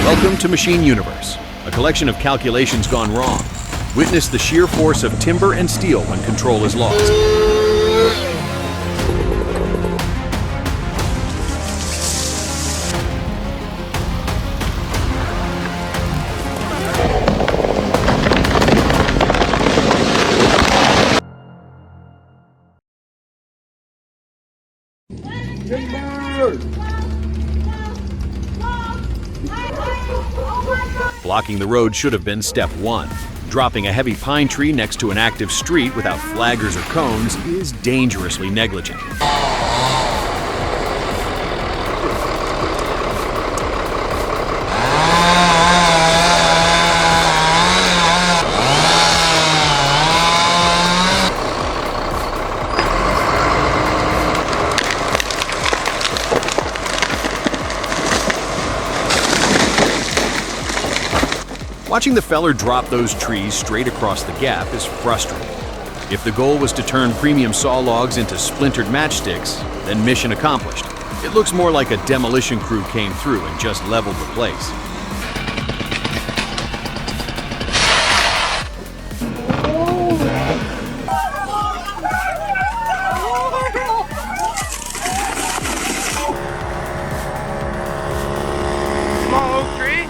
Welcome to Machine Universe, a collection of calculations gone wrong. Witness the sheer force of timber and steel when control is lost. Blocking the road should have been step one. Dropping a heavy pine tree next to an active street without flaggers or cones is dangerously negligent. Watching the feller drop those trees straight across the gap is frustrating. If the goal was to turn premium saw logs into splintered matchsticks, then mission accomplished. It looks more like a demolition crew came through and just leveled the place. Small oak tree.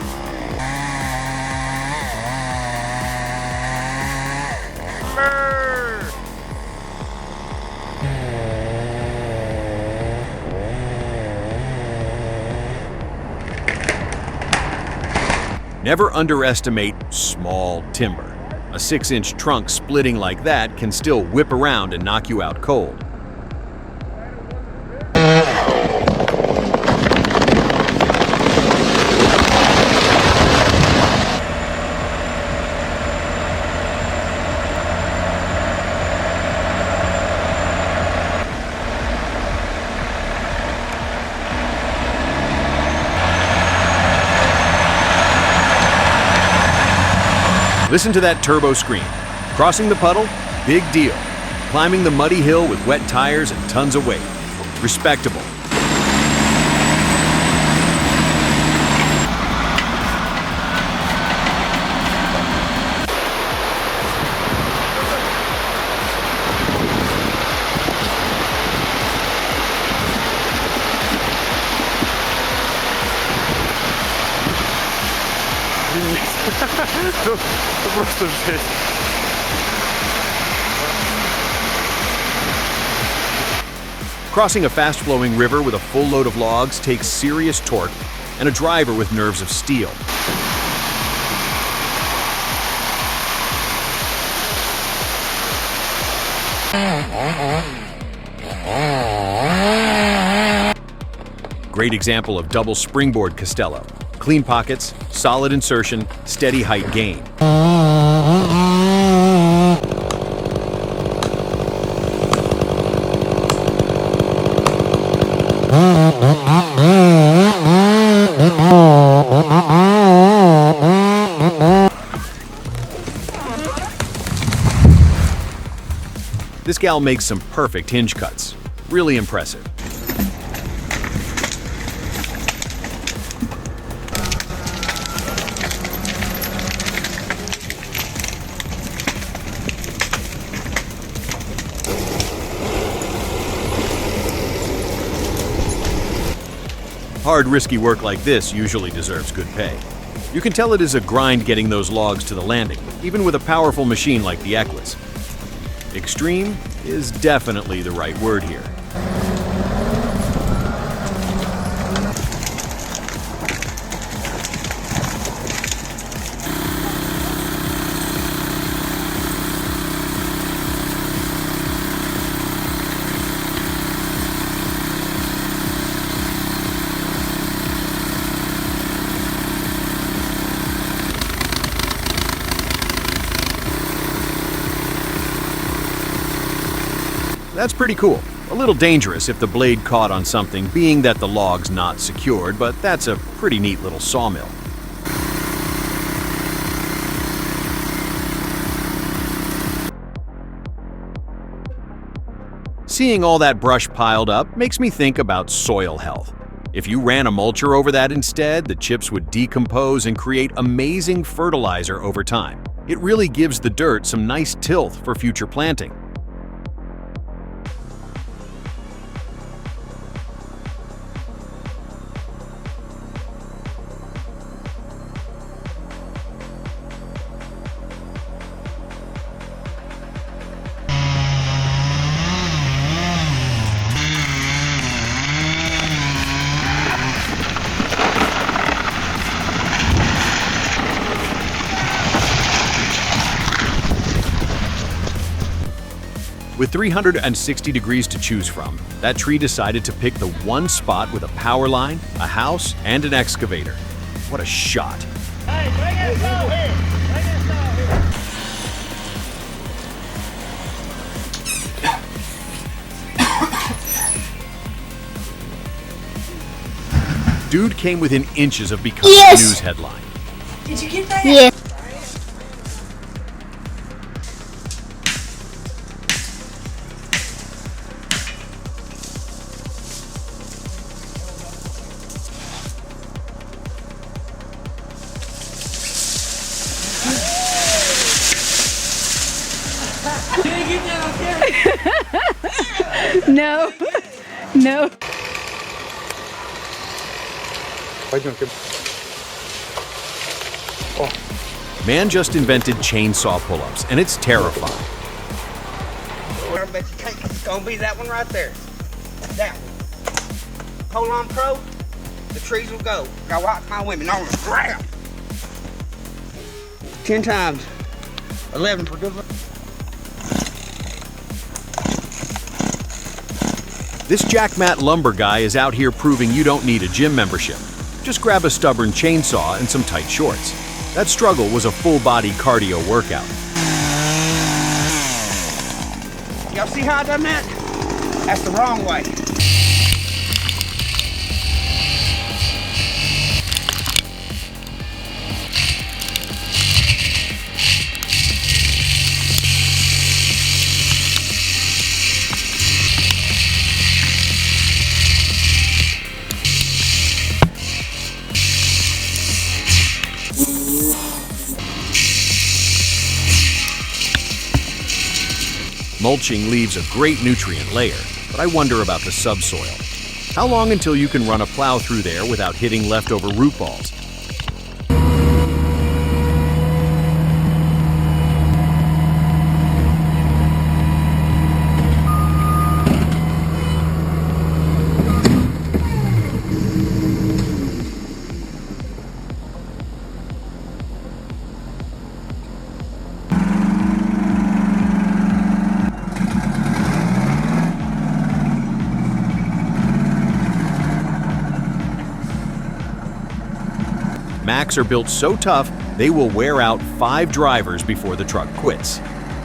Never underestimate small timber. A 6-inch trunk splitting like that can still whip around and knock you out cold. Listen to that turbo scream. Crossing the puddle? Big deal. Climbing the muddy hill with wet tires and tons of weight? Respectable. To prostu wziąć. Crossing a fast-flowing river with a full load of logs takes serious torque and a driver with nerves of steel. Great example of double springboard Castello. Clean pockets, solid insertion, steady height gain. This gal makes some perfect hinge cuts. Really impressive. Hard, risky work like this usually deserves good pay. You can tell it is a grind getting those logs to the landing, even with a powerful machine like the Equus. Extreme is definitely the right word here. That's pretty cool. A little dangerous if the blade caught on something, being that the log's not secured, but that's a pretty neat little sawmill. Seeing all that brush piled up makes me think about soil health. If you ran a mulcher over that instead, the chips would decompose and create amazing fertilizer over time. It really gives the dirt some nice tilth for future planting. With 360 degrees to choose from, that tree decided to pick the one spot with a power line, a house, and an excavator. What a shot! Hey, bring it down here! Bring it down here! Dude came within inches of becoming a news headline. Did you get that? Yeah. No. No. Man just invented chainsaw pull-ups, and it's terrifying. I bet you can't. It's gonna be that one right there. That one. Hold on, Crow. The trees will go. Now watch my women on the ground. 10 times. 11 for good luck. This jackmat lumber guy is out here proving you don't need a gym membership. Just grab a stubborn chainsaw and some tight shorts. That struggle was a full-body cardio workout. Y'all see how I done that? That's the wrong way. Mulching leaves a great nutrient layer, but I wonder about the subsoil. How long until you can run a plow through there without hitting leftover root balls? Macs are built so tough, they will wear out 5 drivers before the truck quits.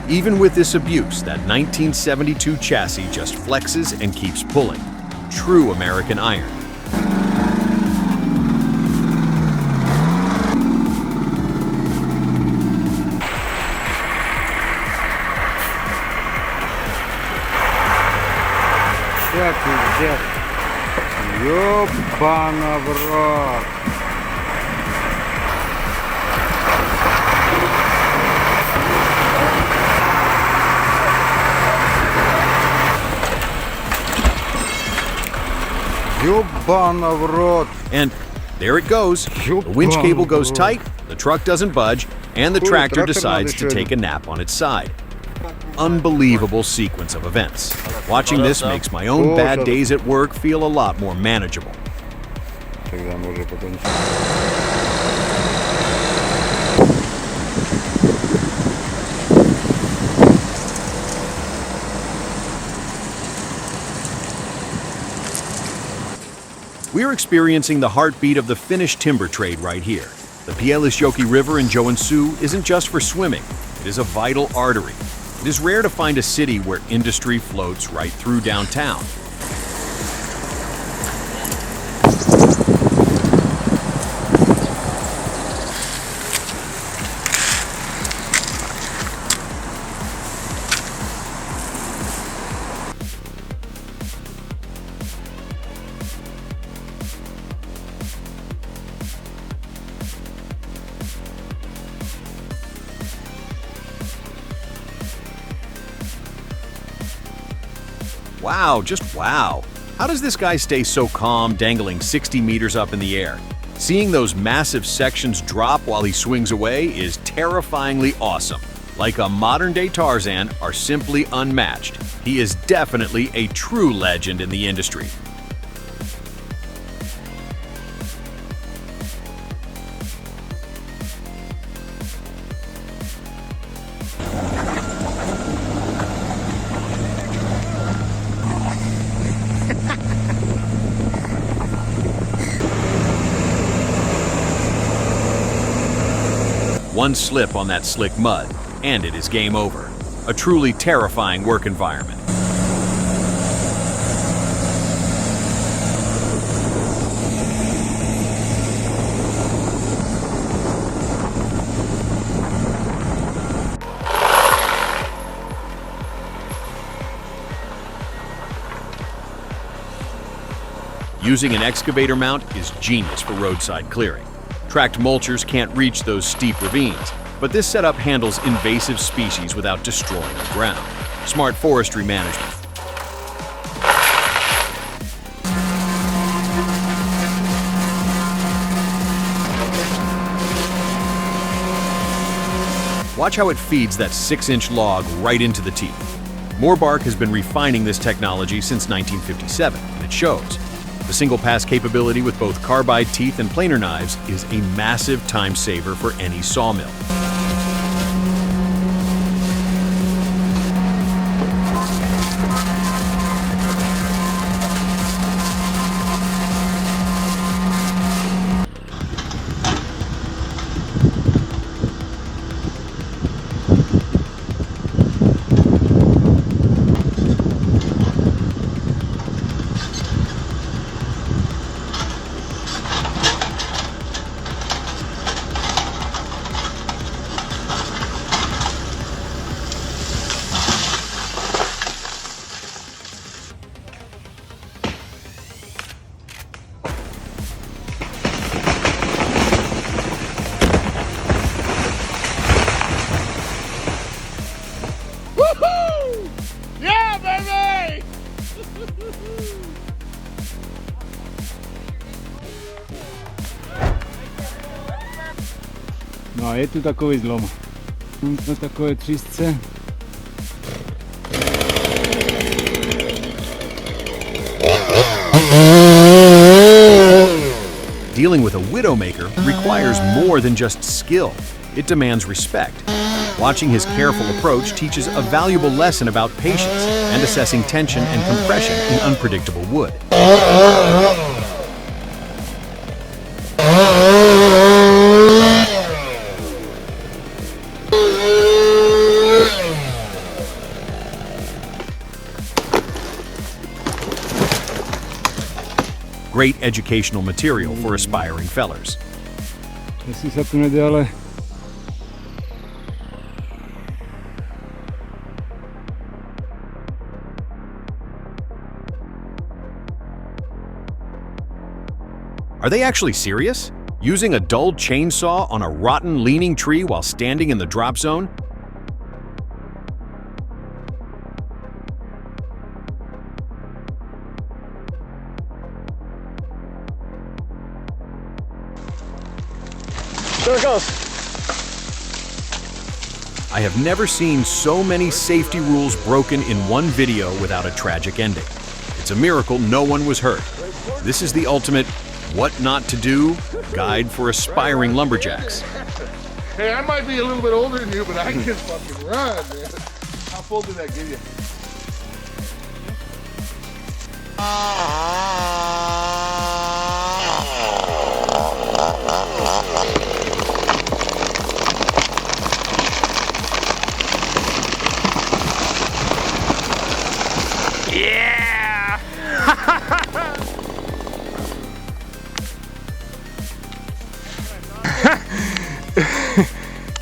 Even with this abuse, that 1972 chassis just flexes and keeps pulling. True American iron. Ёбана в рот. Ёбана в рот. And there it goes. The winch cable goes tight, the truck doesn't budge, and the tractor decides to take a nap on its side. Unbelievable sequence of events. Watching this makes my own bad days at work feel a lot more manageable. Тогда мы уже потом. We're experiencing the heartbeat of the Finnish timber trade right here. The Pielisjoki River in Joensuu isn't just for swimming, it is a vital artery. It is rare to find a city where industry floats right through downtown. Wow, just wow. How does this guy stay so calm dangling 60 meters up in the air? Seeing those massive sections drop while he swings away is terrifyingly awesome. Like a modern-day Tarzan, are simply unmatched. He is definitely a true legend in the industry. One slip on that slick mud, and it is game over. A truly terrifying work environment. Using an excavator mount is genius for roadside clearing. Tracked mulchers can't reach those steep ravines, but this setup handles invasive species without destroying the ground. Smart forestry management. Watch how it feeds that 6-inch log right into the teeth. Moorbark has been refining this technology since 1957, and it shows. The single-pass capability with both carbide teeth and planer knives is a massive time saver for any sawmill. Yeah, baby! No a je tu takový zlom. Na takové třísce. Dealing with a widowmaker requires more than just skill. It demands respect. Watching his careful approach teaches a valuable lesson about patience and assessing tension and compression in unpredictable wood. Great educational material for aspiring fellers. Jestli se tu nejde, ale Are they actually serious? Using a dulled chainsaw on a rotten, leaning tree while standing in the drop zone? There it goes. I have never seen so many safety rules broken in one video without a tragic ending. It's a miracle no one was hurt. This is the ultimate what not to do guide for aspiring lumberjacks. Hey, I might be a little bit older than you, but I can fucking run, man. How full did that give you? Yeah!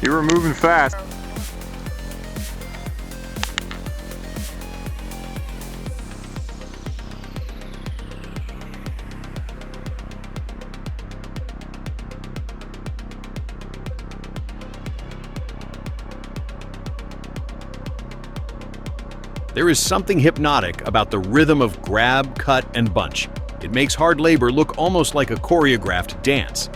You were moving fast. There is something hypnotic about the rhythm of grab, cut, and bunch. It makes hard labor look almost like a choreographed dance.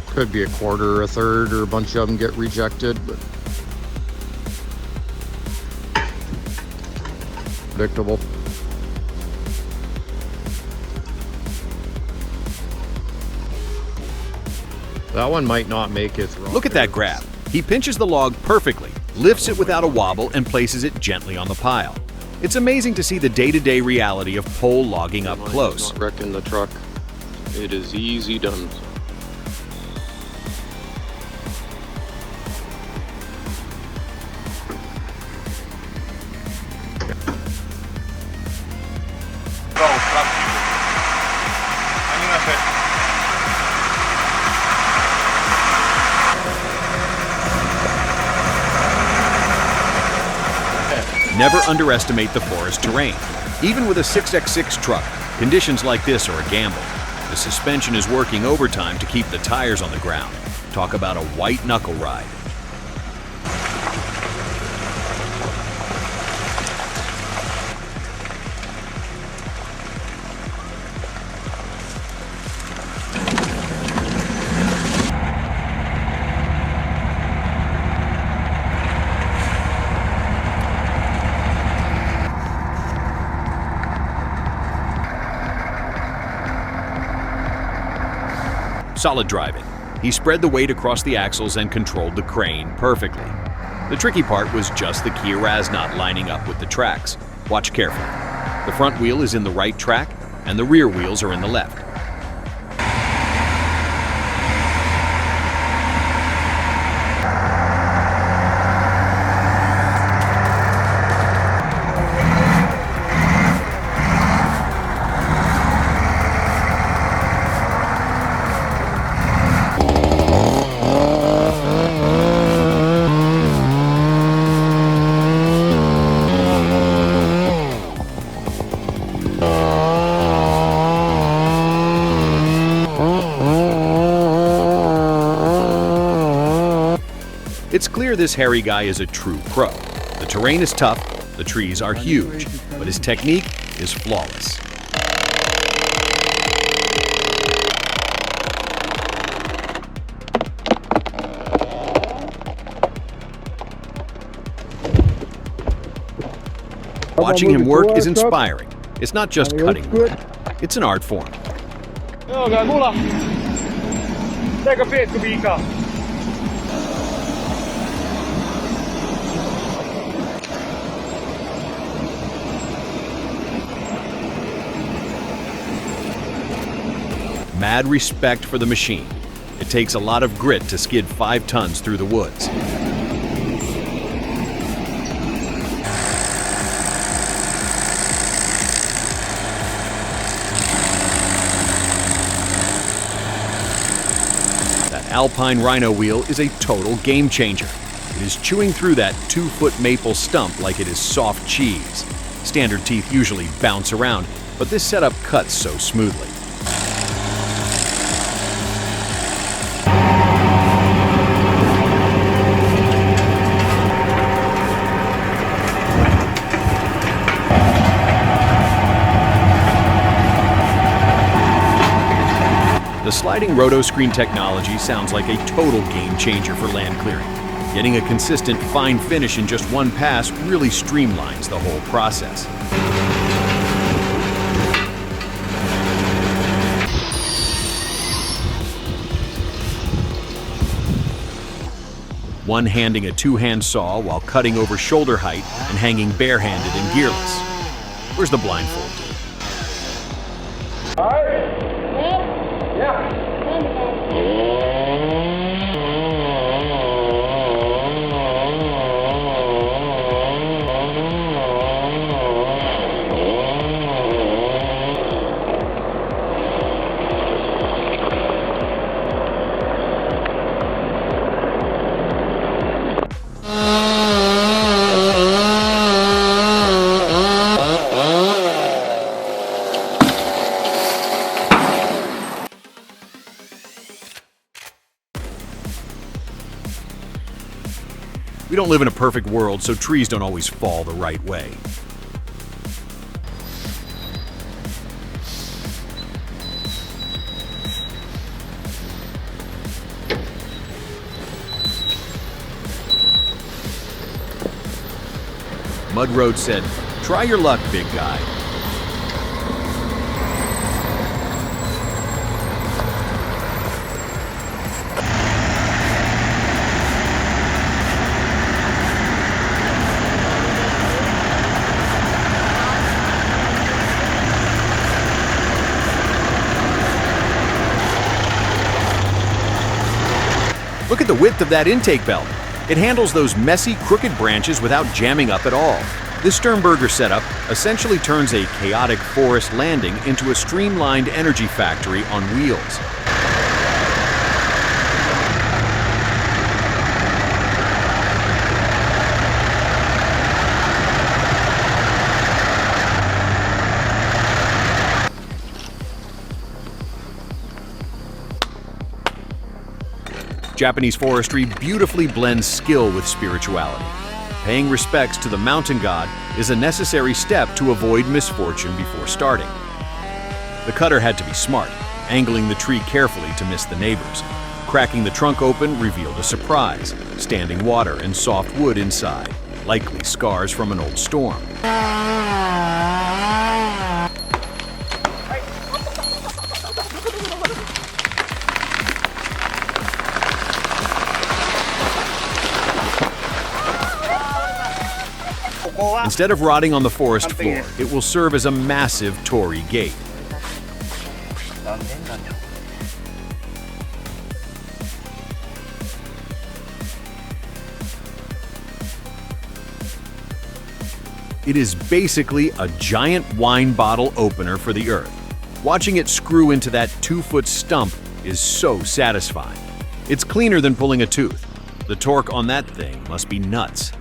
Could be a quarter or a third, or a bunch of them get rejected, but predictable. That one might not make it through. Look at that grab. He pinches the log perfectly, lifts it without a wobble, and places it gently on the pile. It's amazing to see the day-to-day reality of pole logging up close. Not wrecking the truck. It is easy done. Never underestimate the forest terrain. Even with a 6x6 truck, conditions like this are a gamble. The suspension is working overtime to keep the tires on the ground. Talk about a white knuckle ride. Solid driving. He spread the weight across the axles and controlled the crane perfectly. The tricky part was just the key knot lining up with the tracks. Watch carefully. The front wheel is in the right track, and the rear wheels are in the left. It's clear this hairy guy is a true pro. The terrain is tough, the trees are huge, but his technique is flawless. Watching him work is inspiring. It's not just cutting wood, it's an art form. Mad respect for the machine. It takes a lot of grit to skid 5 tons through the woods. That Alpine Rhino wheel is a total game changer. It is chewing through that 2-foot maple stump like it is soft cheese. Standard teeth usually bounce around, but this setup cuts so smoothly. The sliding roto-screen technology sounds like a total game changer for land clearing. Getting a consistent fine finish in just one pass really streamlines the whole process. One-handing a 2-hand saw while cutting over shoulder height and hanging barehanded and gearless. Where's the blindfold? We don't live in a perfect world, so trees don't always fall the right way. Mud Road said, "Try your luck, big guy." Look at the width of that intake belt. It handles those messy, crooked branches without jamming up at all. This Sternberger setup essentially turns a chaotic forest landing into a streamlined energy factory on wheels. Japanese forestry beautifully blends skill with spirituality. Paying respects to the mountain god is a necessary step to avoid misfortune before starting. The cutter had to be smart, angling the tree carefully to miss the neighbors. Cracking the trunk open revealed a surprise: standing water and soft wood inside, likely scars from an old storm. Instead of rotting on the forest floor, it will serve as a massive torii gate. It is basically a giant wine bottle opener for the earth. Watching it screw into that 2-foot stump is so satisfying. It's cleaner than pulling a tooth. The torque on that thing must be nuts.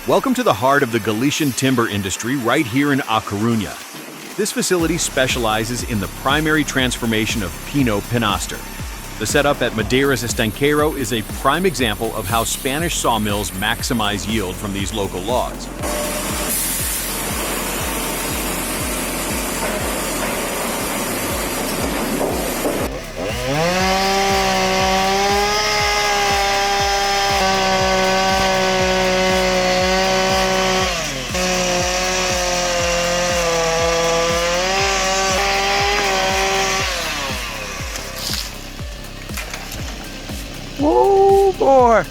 Welcome to the heart of the Galician timber industry right here in A Coruña. This facility specializes in the primary transformation of Pino Pinaster. The setup at Madeiras Estanqueiro is a prime example of how Spanish sawmills maximize yield from these local logs. Oh boy!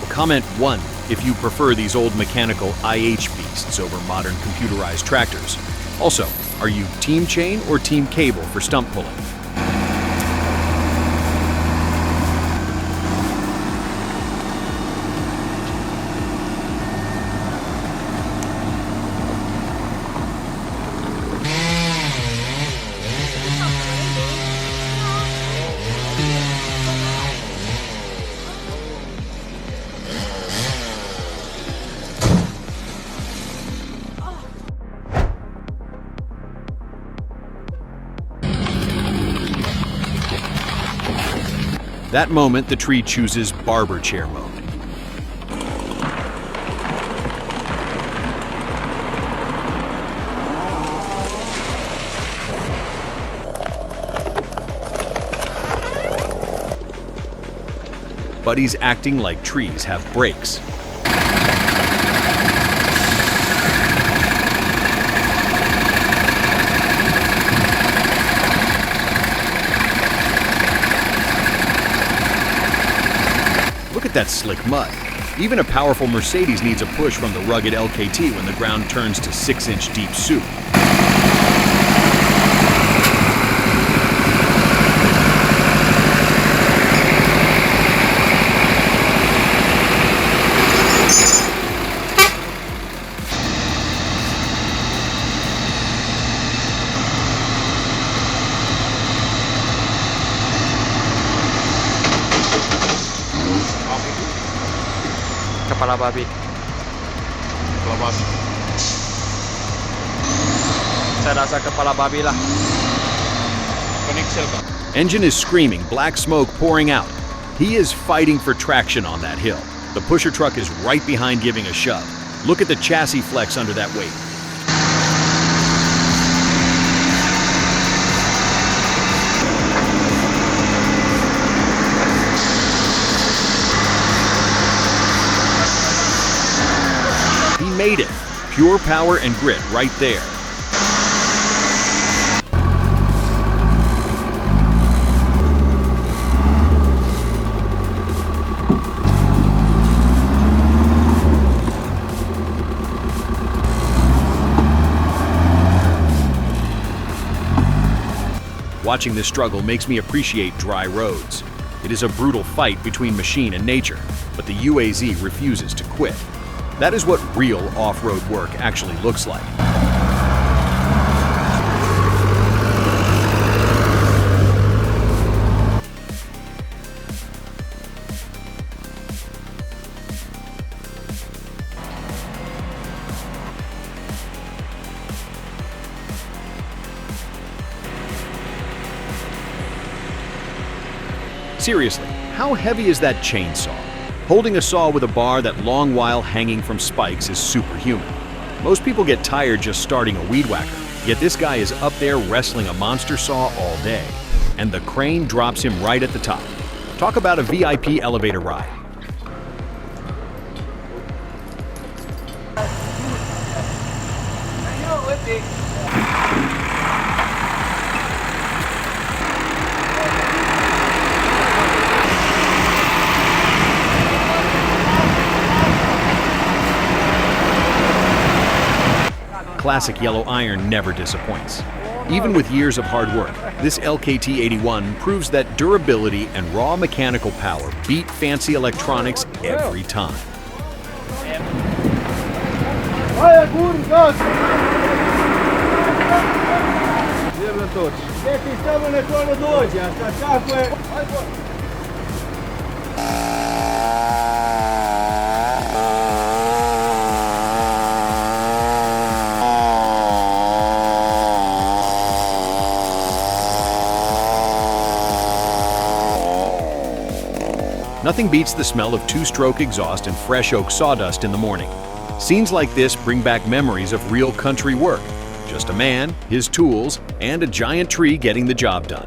Comment 1 if you prefer these old mechanical IH beasts over modern computerized tractors. Also, are you team chain or team cable for stump pulling? That moment, the tree chooses barber chair mode. Buddies acting like trees have brakes. Look at that slick mud. Even a powerful Mercedes needs a push from the rugged LKT when the ground turns to 6-inch deep soup. kepala babi. Lepas. Saya rasa kepala babi lah. Engine is screaming, black smoke pouring out. He is fighting for traction on that hill. The pusher truck is right behind giving a shove. Look at the chassis flex under that weight. He made it. Pure power and grit right there. Watching this struggle makes me appreciate dry roads. It is a brutal fight between machine and nature, but the UAZ refuses to quit. That is what real off-road work actually looks like. Seriously, how heavy is that chainsaw? Holding a saw with a bar that long while hanging from spikes is superhuman. Most people get tired just starting a weed whacker, yet this guy is up there wrestling a monster saw all day. And the crane drops him right at the top. Talk about a VIP elevator ride. Classic yellow iron never disappoints. Even with years of hard work, this LKT-81 proves that durability and raw mechanical power beat fancy electronics every time. Nothing beats the smell of two-stroke exhaust and fresh oak sawdust in the morning. Scenes like this bring back memories of real country work. Just a man, his tools, and a giant tree getting the job done.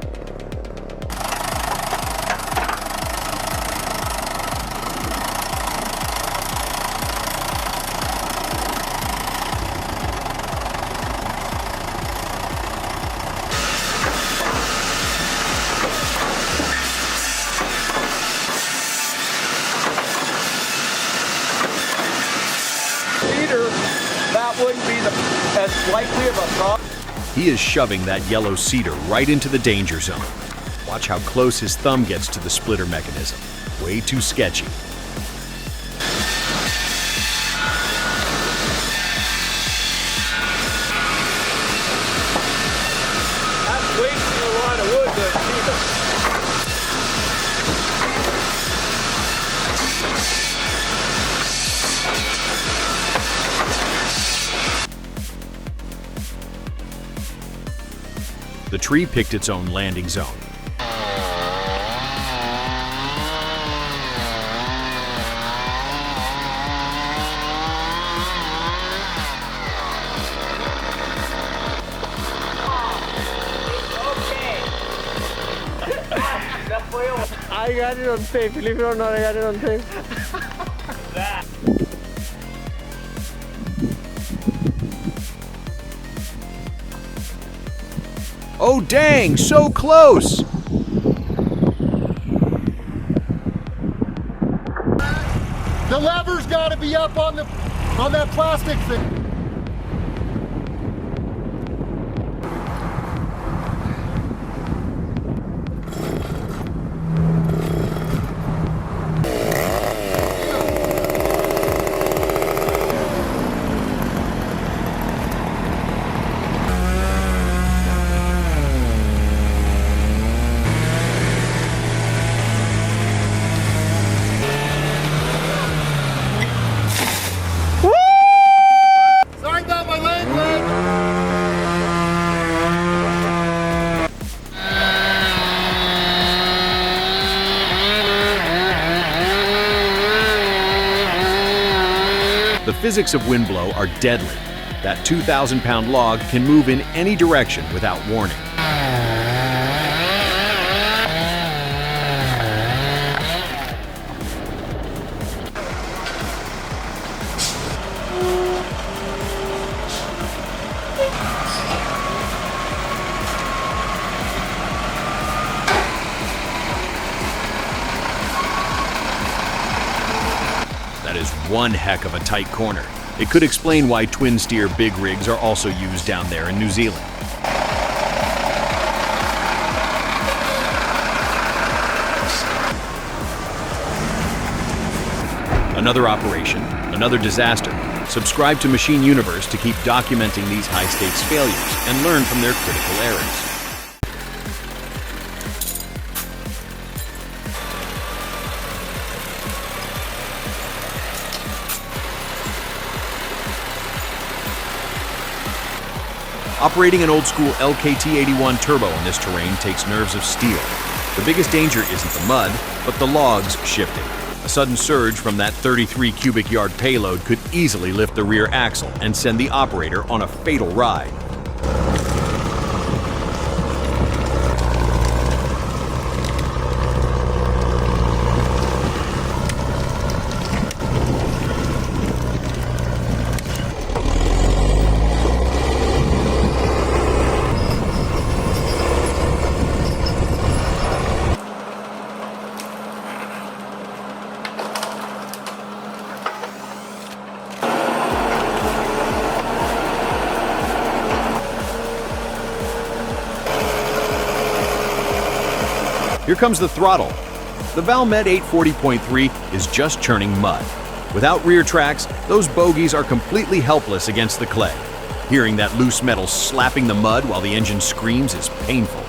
That wouldn't be as likely of a problem. He is shoving that yellow cedar right into the danger zone. Watch how close his thumb gets to the splitter mechanism. Way too sketchy. That's wasting a lot of wood to achieve it. The tree picked its own landing zone. I got it on tape. Believe it or not, I got it on tape. Oh dang, so close! The lever's gotta be up on that plastic thing. physics of windblow are deadly. That 2,000-pound log can move in any direction without warning. That is one heck of a tight corner. It could explain why twin steer big rigs are also used down there in New Zealand. Another operation, another disaster. Subscribe to Machine Universe to keep documenting these high-stakes failures and learn from their critical errors. Operating an old-school LKT-81 turbo in this terrain takes nerves of steel. The biggest danger isn't the mud, but the logs shifting. A sudden surge from that 33 cubic yard payload could easily lift the rear axle and send the operator on a fatal ride. Here comes the throttle. The Valmet 840.3 is just churning mud. Without rear tracks, those bogies are completely helpless against the clay. Hearing that loose metal slapping the mud while the engine screams is painful.